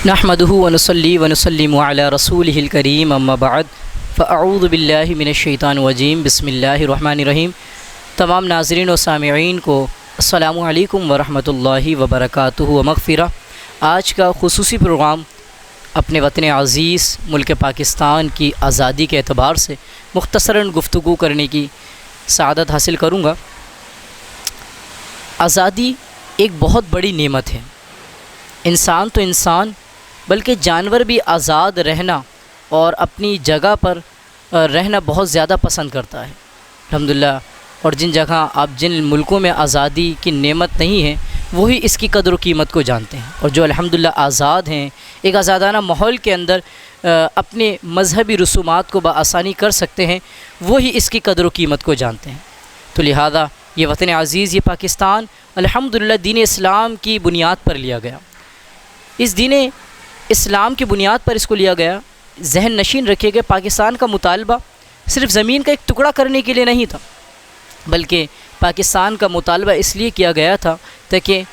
نحمده ونصلي ونسلم على رسوله الكريم اما بعد فاعوذ باللہ من الشیطان الرجیم بسم اللہ الرحمن الرحیم۔ تمام ناظرین و سامعین کو السلام علیکم ورحمۃ اللہ وبرکاتہ و مغفرہ۔ آج کا خصوصی پروگرام اپنے وطن عزیز ملک پاکستان کی آزادی کے اعتبار سے مختصراً گفتگو کرنے کی سعادت حاصل کروں گا۔ آزادی ایک بہت بڑی نعمت ہے۔ انسان تو انسان بلکہ جانور بھی آزاد رہنا اور اپنی جگہ پر رہنا بہت زیادہ پسند کرتا ہے الحمدللہ۔ اور جن جگہ جن ملکوں میں آزادی کی نعمت نہیں ہے وہی اس کی قدر و قیمت کو جانتے ہیں، اور جو الحمدللہ آزاد ہیں، ایک آزادانہ ماحول کے اندر اپنے مذہبی رسومات کو بآسانی کر سکتے ہیں، وہی اس کی قدر و قیمت کو جانتے ہیں۔ تو لہذا یہ وطن عزیز، یہ پاکستان الحمدللہ دین اسلام کی بنیاد پر لیا گیا۔ اس دین اسلام کی بنیاد پر اس کو لیا گیا۔ ذہن نشین رکھے گئے پاکستان کا مطالبہ صرف زمین کا ایک ٹکڑا کرنے کے لیے نہیں تھا، بلکہ پاکستان کا مطالبہ اس لیے کیا گیا تھا تاکہ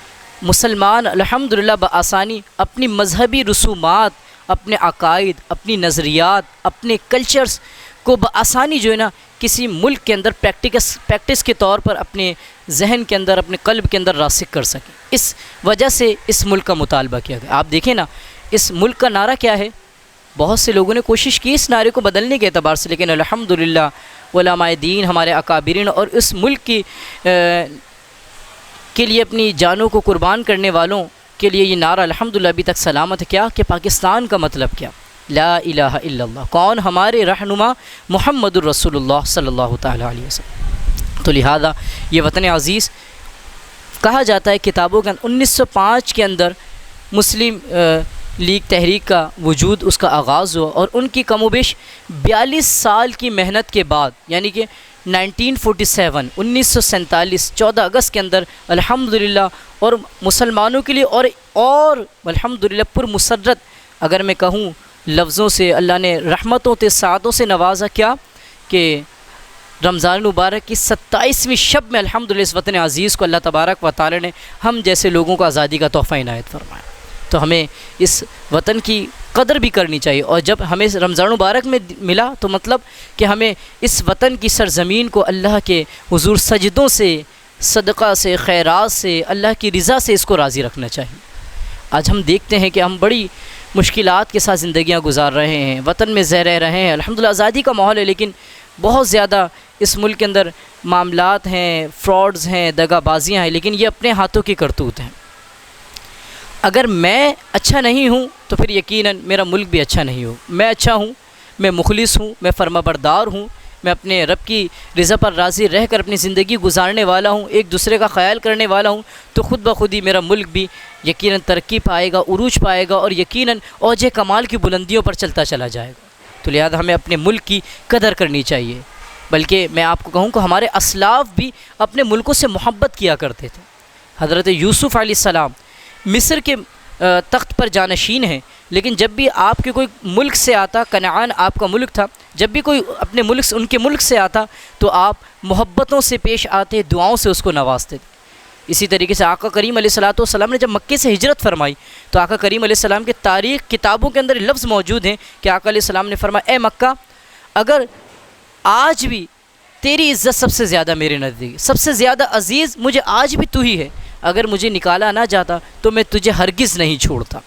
مسلمان الحمدللہ بآسانی اپنی مذہبی رسومات، اپنے عقائد، اپنی نظریات، اپنے کلچرز کو بآسانی جو ہے نا کسی ملک کے اندر پریکٹس کے طور پر اپنے ذہن کے اندر، اپنے قلب کے اندر راسخ کر سکیں۔ اس وجہ سے اس ملک کا مطالبہ کیا گیا۔ آپ دیکھیں نا، اس ملک کا نعرہ کیا ہے؟ بہت سے لوگوں نے کوشش کی اس نعرے کو بدلنے کے اعتبار سے، لیکن الحمدللہ علماء دین، ہمارے اکابرین اور اس ملک کے لیے اپنی جانوں کو قربان کرنے والوں کے لیے یہ نعرہ الحمدللہ ابھی تک سلامت ہے۔ کیا کہ پاکستان کا مطلب کیا؟ لا الہ الا اللہ، کون؟ ہمارے رہنما محمد الرسول اللہ صلی اللہ تعالیٰ علیہ وسلم۔ تو لہذا یہ وطن عزیز کہا جاتا ہے کتابوں کے 1905 کے اندر مسلم لیگ تحریک کا وجود، اس کا آغاز ہوا، اور ان کی کم و بیش 42 سال کی محنت کے بعد، یعنی کہ 1947 1947 14 اگست کے اندر الحمدللہ اور مسلمانوں کے لیے اور الحمدللہ پر مسرت، اگر میں کہوں لفظوں سے، اللہ نے رحمتوں سے، سعادتوں سے نوازا۔ کیا کہ رمضان المبارک کی 27ویں شب میں الحمدللہ اس وطن عزیز کو اللہ تبارک و تعالی نے ہم جیسے لوگوں کو آزادی کا تحفہ عنایت فرمایا۔ تو ہمیں اس وطن کی قدر بھی کرنی چاہیے، اور جب ہمیں رمضان المبارک میں ملا تو مطلب کہ ہمیں اس وطن کی سرزمین کو اللہ کے حضور سجدوں سے، صدقہ سے، خیرات سے، اللہ کی رضا سے اس کو راضی رکھنا چاہیے۔ آج ہم دیکھتے ہیں کہ ہم بڑی مشکلات کے ساتھ زندگیاں گزار رہے ہیں، وطن میں رہ رہے ہیں، الحمدللہ آزادی کا ماحول ہے، لیکن بہت زیادہ اس ملک کے اندر معاملات ہیں، فراڈز ہیں، دغا بازیاں ہیں، لیکن یہ اپنے ہاتھوں کی کرتوت ہیں۔ اگر میں اچھا نہیں ہوں تو پھر یقیناً میرا ملک بھی اچھا نہیں ہو۔ میں اچھا ہوں، میں مخلص ہوں، میں فرما بردار ہوں، میں اپنے رب کی رضا پر راضی رہ کر اپنی زندگی گزارنے والا ہوں، ایک دوسرے کا خیال کرنے والا ہوں، تو خود بخود ہی میرا ملک بھی یقیناً ترقی پائے گا، عروج پائے گا، اور یقیناً اوج کمال کی بلندیوں پر چلتا چلا جائے گا۔ تو لہذا ہمیں اپنے ملک کی قدر کرنی چاہیے۔ بلکہ میں آپ کو کہوں کہ ہمارے اسلاف بھی اپنے ملکوں سے محبت کیا کرتے تھے۔ حضرت یوسف علیہ السلام مصر کے تخت پر جانشین ہیں، لیکن جب بھی آپ کے کوئی ملک سے آتا، کنعان آپ کا ملک تھا، جب بھی کوئی اپنے ملک سے، ان کے ملک سے آتا تو آپ محبتوں سے پیش آتے، دعاؤں سے اس کو نوازتے تھے۔ اسی طریقے سے آقا کریم علیہ السلام نے جب مکے سے ہجرت فرمائی تو آقا کریم علیہ السلام کے تاریخ کتابوں کے اندر لفظ موجود ہیں کہ آقا علیہ السلام نے فرمایا، اے مکہ، اگر آج بھی تیری عزت سب سے زیادہ میرے نزدیک، سب سے زیادہ عزیز مجھے آج بھی تو ہی ہے، اگر مجھے نکالا نہ جاتا تو میں تجھے ہرگز نہیں چھوڑتا۔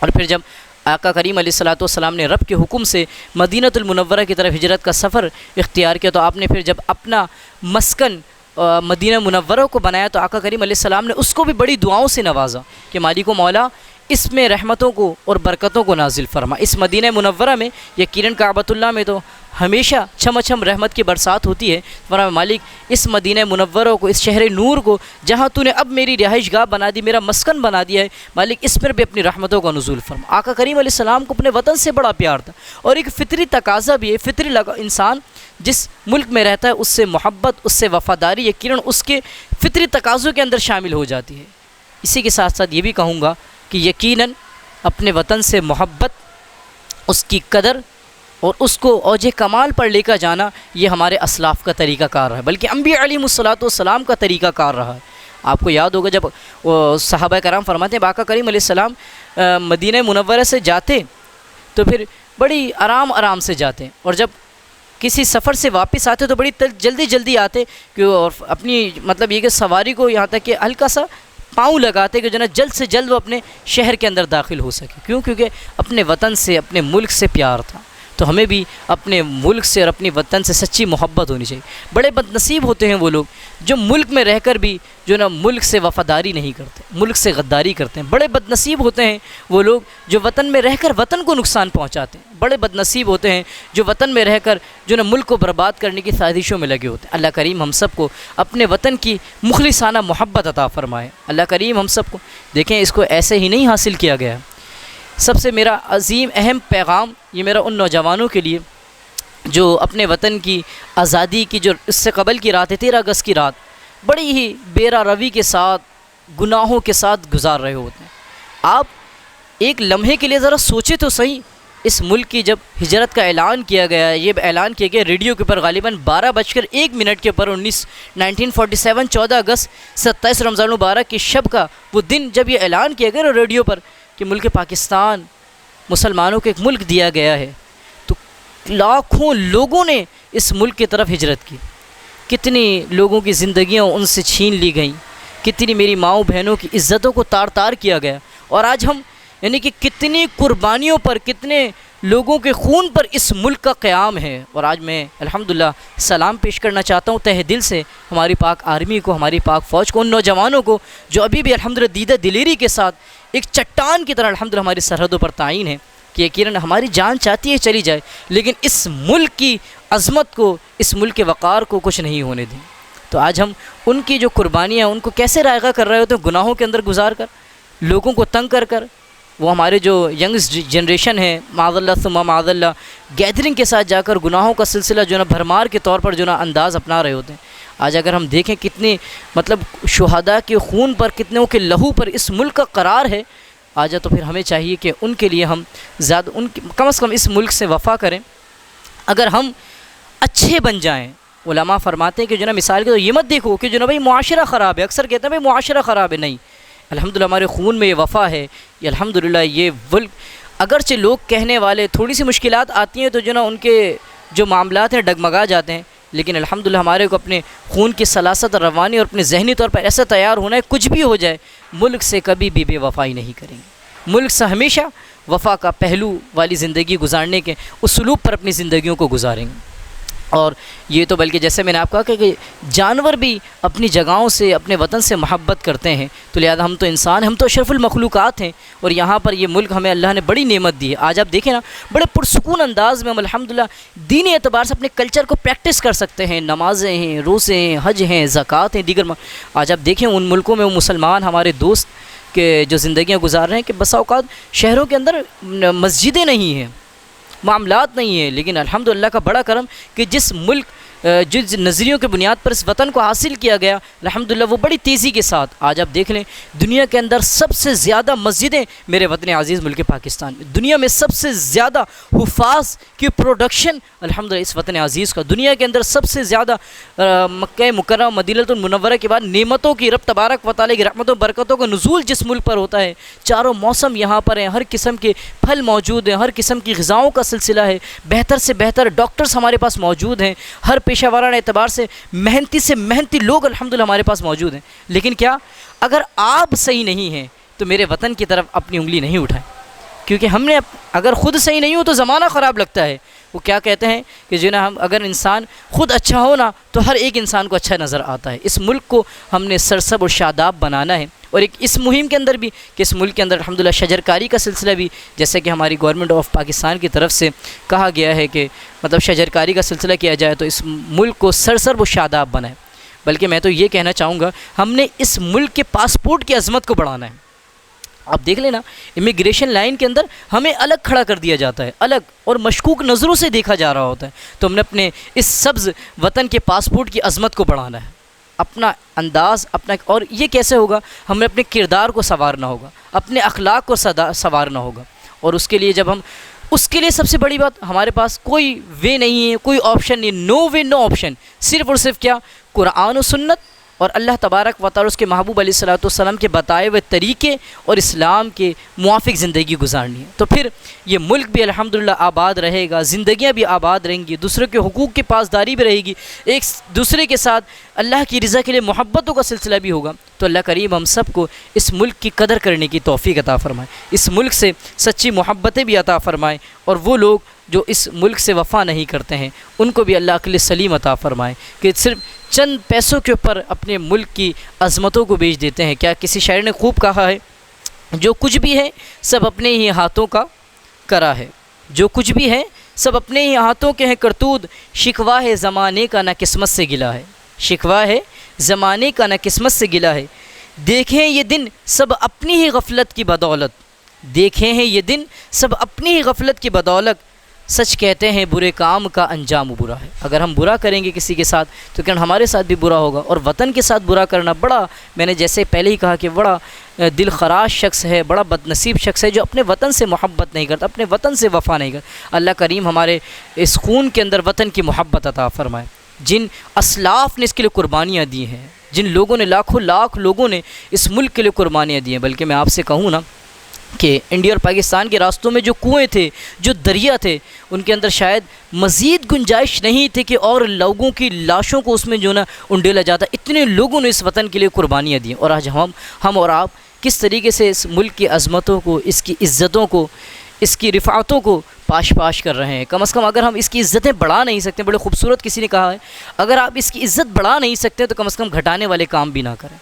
اور پھر جب آقا کریم علیہ السلام نے رب کے حکم سے مدینۃ المنورہ کی طرف ہجرت کا سفر اختیار کیا، تو آپ نے پھر جب اپنا مسکن مدینہ منورہ کو بنایا تو آقا کریم علیہ السلام نے اس کو بھی بڑی دعاؤں سے نوازا کہ مالک و مولا اس میں رحمتوں کو اور برکتوں کو نازل فرما۔ اس مدینہ منورہ میں، یقیناً کعبۃ اللہ میں تو ہمیشہ چھم چھم رحمت کی برسات ہوتی ہے، فرما مالک اس مدینہ منورہ کو، اس شہر نور کو جہاں تو نے اب میری رہائش گاہ بنا دی، میرا مسکن بنا دیا ہے، مالک اس پر بھی اپنی رحمتوں کا نزول فرما۔ آقا کریم علیہ السلام کو اپنے وطن سے بڑا پیار تھا، اور ایک فطری تقاضا بھی ہے، فطری انسان جس ملک میں رہتا ہے اس سے محبت، اس سے وفاداری یقیناً اس کے فطری تقاضوں کے اندر شامل ہو جاتی ہے۔ اسی کے ساتھ ساتھ یہ بھی کہوں گا کہ یقیناً اپنے وطن سے محبت، اس کی قدر اور اس کو اوج کمال پر لے کر جانا، یہ ہمارے اسلاف کا طریقہ کار رہا ہے، بلکہ انبیاء علیہم الصلوۃ والسلام کا طریقہ کار رہا ہے۔ آپ کو یاد ہوگا جب صحابہ کرام فرماتے ہیں آقا کریم علیہ السلام مدینہ منورہ سے جاتے تو پھر بڑی آرام سے جاتے، اور جب کسی سفر سے واپس آتے تو بڑی جلدی آتے کہ اور اپنی مطلب یہ کہ سواری کو یہاں تک کہ ہلکا سا پاؤں لگاتے کہ جو نا جلد سے جلد وہ اپنے شہر کے اندر داخل ہو سکے. کیوں؟ کیونکہ اپنے وطن سے، اپنے ملک سے پیار تھا. تو ہمیں بھی اپنے ملک سے اور اپنی وطن سے سچی محبت ہونی چاہیے. بڑے بد نصیب ہوتے ہیں وہ لوگ جو ملک میں رہ کر بھی جو نا ملک سے وفاداری نہیں کرتے، ملک سے غداری کرتے ہیں. بڑے بد نصیب ہوتے ہیں وہ لوگ جو وطن میں رہ کر وطن کو نقصان پہنچاتے ہیں. بڑے بد نصیب ہوتے ہیں جو وطن میں رہ کر جو نا ملک کو برباد کرنے کی سازشوں میں لگے ہوتے ہیں. اللہ کریم ہم سب کو اپنے وطن کی مخلصانہ محبت عطا فرمائے. اللہ کریم ہم سب کو، دیکھیں اس کو ایسے ہی نہیں حاصل کیا گیا. سب سے میرا عظیم اہم پیغام یہ میرا ان نوجوانوں کے لیے جو اپنے وطن کی آزادی کی جو اس سے قبل کی رات ہے 13 اگست کی رات بڑی ہی بیرا روی کے ساتھ گناہوں کے ساتھ گزار رہے ہوتے ہیں. آپ ایک لمحے کے لیے ذرا سوچے تو صحیح، اس ملک کی جب ہجرت کا اعلان کیا گیا، یہ اعلان کیا گیا ریڈیو کے اوپر غالباً 12:01 کے اوپر 1947 14 اگست 27 رمضان المبارک کی شب کا وہ دن جب یہ اعلان کیا گیا ریڈیو پر کہ ملک پاکستان مسلمانوں کو ایک ملک دیا گیا ہے، تو لاکھوں لوگوں نے اس ملک کی طرف ہجرت کی. کتنی لوگوں کی زندگیاں ان سے چھین لی گئیں، کتنی میری ماؤں بہنوں کی عزتوں کو تار کیا گیا. اور آج ہم یعنی کہ کتنی قربانیوں پر، کتنے لوگوں کے خون پر اس ملک کا قیام ہے. اور آج میں الحمدللہ سلام پیش کرنا چاہتا ہوں تہہ دل سے ہماری پاک آرمی کو، ہماری پاک فوج کو، ان نوجوانوں کو جو ابھی بھی الحمدللہ دیدہ دلیری کے ساتھ ایک چٹان کی طرح الحمدللہ ہماری سرحدوں پر تعین ہے کہ یقیناً ہماری جان چاہتی ہے چلی جائے لیکن اس ملک کی عظمت کو، اس ملک کے وقار کو کچھ نہیں ہونے دیں. تو آج ہم ان کی جو قربانیاں ان کو کیسے رائگاں کر رہے ہوتے ہیں، گناہوں کے اندر گزار کر، لوگوں کو تنگ کر. وہ ہمارے جو ینگسٹ جنریشن ہے معاذ اللہ ثم معاذ اللہ گیدرنگ کے ساتھ جا کر گناہوں کا سلسلہ جو نا بھرمار کے طور پر جو نا انداز اپنا رہے ہوتے ہیں. آج اگر ہم دیکھیں کتنے مطلب شہداء کے خون پر، کتنوں کے لہو پر اس ملک کا قرار ہے آج، تو پھر ہمیں چاہیے کہ ان کے لیے ہم زیادہ کم از کم اس ملک سے وفا کریں. اگر ہم اچھے بن جائیں، علماء فرماتے ہیں کہ جو نا مثال کے تو یہ مت دیکھو کہ جو نا بھائی معاشرہ خراب ہے، اکثر کہتے ہیں بھائی معاشرہ خراب ہے. نہیں، الحمدللہ ہمارے خون میں یہ وفا ہے. یہ الحمدللہ یہ ملک اگرچہ لوگ کہنے والے تھوڑی سی مشکلات آتی ہیں تو جو نا ان کے جو معاملات ہیں ڈگمگا جاتے ہیں، لیکن الحمدللہ ہمارے کو اپنے خون کی سلاست اور روانی اور اپنے ذہنی طور پر ایسا تیار ہونا ہے کچھ بھی ہو جائے ملک سے کبھی بھی بے وفائی نہیں کریں گے. ملک سے ہمیشہ وفا کا پہلو والی زندگی گزارنے کے اسلوب پر اپنی زندگیوں کو گزاریں گے. اور یہ تو بلکہ جیسے میں نے آپ کہا کہ جانور بھی اپنی جگہوں سے، اپنے وطن سے محبت کرتے ہیں، تو لہذا ہم تو انسان، ہم تو اشرف المخلوقات ہیں. اور یہاں پر یہ ملک ہمیں اللہ نے بڑی نعمت دی ہے. آج آپ دیکھیں نا بڑے پرسکون انداز میں ہم الحمدللہ دینی اعتبار سے اپنے کلچر کو پریکٹس کر سکتے ہیں. نمازیں ہیں، روزے ہیں، حج ہیں، زکوٰۃ ہیں، دیگر آج آپ دیکھیں ان ملکوں میں وہ مسلمان ہمارے دوست کے جو زندگیاں گزار رہے ہیں کہ بسا اوقات شہروں کے اندر مسجدیں نہیں ہیں، معاملات نہیں ہیں، لیکن الحمدللہ کا بڑا کرم کہ جس ملک جس نظریوں کے بنیاد پر اس وطن کو حاصل کیا گیا الحمدللہ وہ بڑی تیزی کے ساتھ آج آپ دیکھ لیں دنیا کے اندر سب سے زیادہ مسجدیں میرے وطن عزیز ملک پاکستان میں، دنیا میں سب سے زیادہ حفاظ کی پروڈکشن الحمدللہ اس وطن عزیز کا، دنیا کے اندر سب سے زیادہ مکہ مکرمہ مدینہ المنورہ کے بعد نعمتوں کی رب تبارک و تعالیٰ کی رحمتوں برکتوں کا نزول جس ملک پر ہوتا ہے، چاروں موسم یہاں پر ہیں، ہر قسم کے پھل موجود ہیں، ہر قسم کی غذاؤں کا سلسلہ ہے، بہتر سے بہتر ڈاکٹرز ہمارے پاس موجود ہیں، ہر پیشہ ورانہ اعتبار سے محنتی لوگ الحمدللہ ہمارے پاس موجود ہیں. لیکن کیا اگر آپ صحیح نہیں ہیں تو میرے وطن کی طرف اپنی انگلی نہیں اٹھائیں، کیونکہ ہم نے اگر خود صحیح نہیں ہو تو زمانہ خراب لگتا ہے. وہ کیا کہتے ہیں کہ جو نا ہم اگر انسان خود اچھا ہو نا تو ہر ایک انسان کو اچھا نظر آتا ہے. اس ملک کو ہم نے سرسبز اور شاداب بنانا ہے، اور ایک اس مہم کے اندر بھی کہ اس ملک کے اندر الحمدللہ شجرکاری کا سلسلہ بھی جیسے کہ ہماری گورنمنٹ آف پاکستان کی طرف سے کہا گیا ہے کہ مطلب شجرکاری کا سلسلہ کیا جائے تو اس ملک کو سرسبز و شاداب بنائے. بلکہ میں تو یہ کہنا چاہوں گا ہم نے اس ملک کے پاسپورٹ کی عظمت کو بڑھانا ہے. آپ دیکھ لینا امیگریشن لائن کے اندر ہمیں الگ کھڑا کر دیا جاتا ہے، الگ اور مشکوک نظروں سے دیکھا جا رہا ہوتا ہے. تو ہم نے اپنے اس سبز وطن کے پاسپورٹ کی عظمت کو بڑھانا ہے، اپنا انداز اپنا، اور یہ کیسے ہوگا؟ ہمیں اپنے کردار کو سنوارنا ہوگا، اپنے اخلاق کو سنوارنا ہوگا. اور اس کے لیے جب ہم اس کے لیے سب سے بڑی بات ہمارے پاس کوئی وے نہیں ہے، کوئی آپشن نہیں، نو وے نو آپشن، صرف اور صرف کیا؟ قرآن و سنت اور اللہ تبارک و تعالی اس کے محبوب علیہ الصلوۃ والسلام کے بتائے ہوئے طریقے اور اسلام کے موافق زندگی گزارنی ہے، تو پھر یہ ملک بھی الحمدللہ آباد رہے گا، زندگیاں بھی آباد رہیں گی، دوسروں کے حقوق کی پاسداری بھی رہے گی، ایک دوسرے کے ساتھ اللہ کی رضا کے لیے محبتوں کا سلسلہ بھی ہوگا۔ تو اللہ کریم ہم سب کو اس ملک کی قدر کرنے کی توفیق عطا فرمائے، اس ملک سے سچی محبتیں بھی عطا فرمائے، اور وہ لوگ جو اس ملک سے وفا نہیں کرتے ہیں ان کو بھی اللہ عقل سلیم عطا فرمائے کہ صرف چند پیسوں کے اوپر اپنے ملک کی عظمتوں کو بیچ دیتے ہیں۔ کیا کسی شاعر نے خوب کہا ہے، جو کچھ بھی ہے سب اپنے ہی ہاتھوں کا کرا ہے، جو کچھ بھی ہے سب اپنے ہی ہاتھوں کے ہیں کرتوت، شکوہ ہے زمانے کا نہ قسمت سے گلا ہے، شکوہ ہے زمانے کا نہ قسمت سے گلا ہے، دیکھیں یہ دن سب اپنی ہی غفلت کی بدولت، دیکھیں ہیں یہ دن سب اپنی ہی غفلت کی بدولت، سچ کہتے ہیں برے کام کا انجام برا ہے۔ اگر ہم برا کریں گے کسی کے ساتھ تو کیا ہمارے ساتھ بھی برا ہوگا، اور وطن کے ساتھ برا کرنا بڑا، میں نے جیسے پہلے ہی کہا کہ بڑا دل خراش شخص ہے، بڑا بد نصیب شخص ہے جو اپنے وطن سے محبت نہیں کرتا، اپنے وطن سے وفا نہیں کرتا۔ اللہ کریم ہمارے اس خون کے اندر وطن کی محبت عطا فرمائے۔ جن اسلاف نے اس کے لیے قربانیاں دی ہیں، جن لوگوں نے لاکھوں لاکھ لوگوں نے اس ملک کے لیے قربانیاں دی ہیں، بلکہ میں آپ سے کہوں نا کہ انڈیا اور پاکستان کے راستوں میں جو کنویں تھے، جو دریا تھے، ان کے اندر شاید مزید گنجائش نہیں تھی کہ اور لوگوں کی لاشوں کو اس میں جو نا انڈیلا جاتا۔ اتنے لوگوں نے اس وطن کے لیے قربانیاں دی، اور آج ہم اور آپ کس طریقے سے اس ملک کی عظمتوں کو، اس کی عزتوں کو، اس کی رفعتوں کو پاش کر رہے ہیں۔ کم از کم اگر ہم اس کی عزتیں بڑھا نہیں سکتے، بڑے خوبصورت کسی نے کہا ہے، اگر آپ اس کی عزت بڑھا نہیں سکتے تو کم از کم گھٹانے والے کام بھی نہ کریں،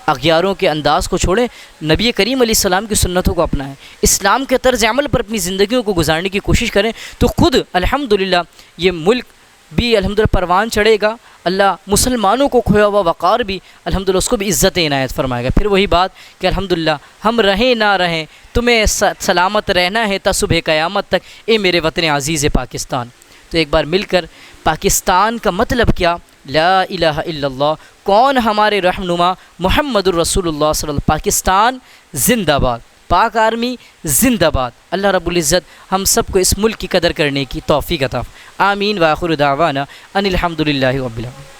اغیاروں کے انداز کو چھوڑیں، نبی کریم علیہ السلام کی سنتوں کو اپنائیں، اسلام کے طرز عمل پر اپنی زندگیوں کو گزارنے کی کوشش کریں، تو خود الحمدللہ یہ ملک بھی الحمدللہ پروان چڑھے گا، اللہ مسلمانوں کو کھویا ہوا وقار بھی الحمدللہ اس کو بھی عزت عنایت فرمائے گا۔ پھر وہی بات کہ الحمدللہ ہم رہیں نہ رہیں تمہیں سلامت رہنا ہے تا صبح قیامت تک، اے میرے وطن عزیز پاکستان۔ تو ایک بار مل کر پاکستان کا مطلب کیا، لا الہ الا اللہ، کون ہمارے رہنما محمد الرسول اللہ صلی اللہ علیہ وسلم، پاکستان زندہ باد، پاک آرمی زندہ باد۔ اللہ رب العزت ہم سب کو اس ملک کی قدر کرنے کی توفیق عطا۔ آمین وآخر دعوانا ان الحمدللہ رب العالمین۔